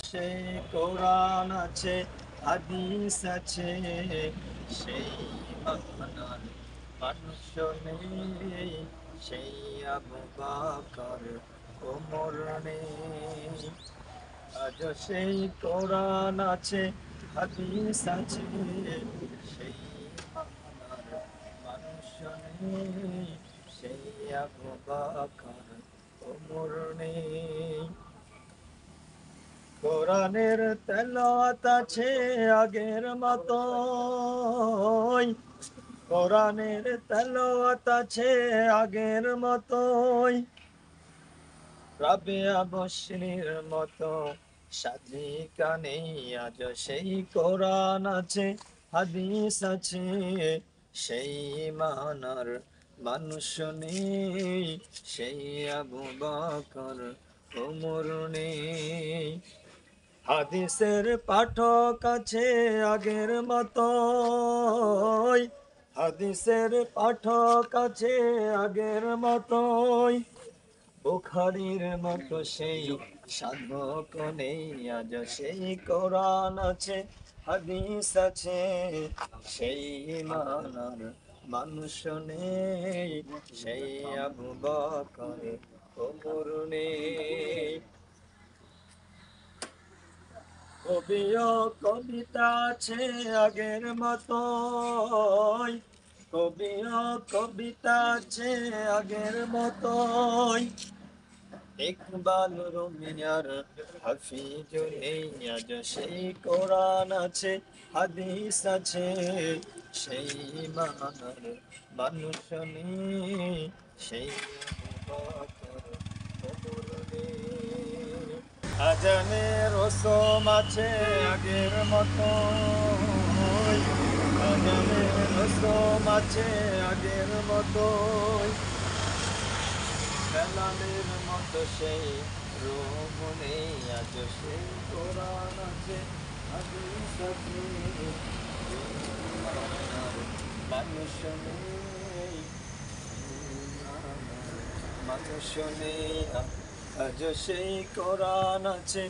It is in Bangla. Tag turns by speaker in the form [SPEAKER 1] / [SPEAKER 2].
[SPEAKER 1] সেই কোরআন আছে, হাদিস আছে, সেই মানার মানুষ নেই, সেই আবু বকর ওমর নেই। আজ সেই কোরআন আছে, হাদিস আছে, সেই মানার মানুষ নেই, সেই আবু বকর ওমর নেই। কোরআনের তেলাওয়াত আছে আগের মতোই, কোরআনের তেলাওয়াত আছে আগের মতোই, রাবিয়া বসরির মতো সাধিকা নেই। আজ সেই কোরআন আছে, হাদিস আছে, সেই মানার মানুষ নেই, সেই আবু বকর ওমর নেই। হাদিসের পাঠক আছে আগের মতোই, হাদিসের পাঠক আছে আগের মতোই, বুখারীর মতো সেই সাধক নেই। আজ সেই কোরআন আছে, হাদিস আছে, সেই মানার মানুষ নেই, সেই আবু বকর ওমর নেই। কবি ও কবিতা আছে আগের মতোই, কবি ও কবিতা আছে আগের মতোই, ইকবাল রুমিয়ার হাফিজ নেই। আজ সেই কোরআন আছে, হাদিস আছে, সেই মানার মানুষ নেই, সেই আবু বকর ওমর নেই। আজানের রসম আছে আগের মতোই, আজানের রসম আছে আগের মতোই, বেলালের মতো সেই রোম নেই। আজ সেই কোরআন আছে, হাদিস আছে, সেই মানার মানুষ নেই, সেই মানার মানুষ নেই। আজ সেই কোরআন আছে,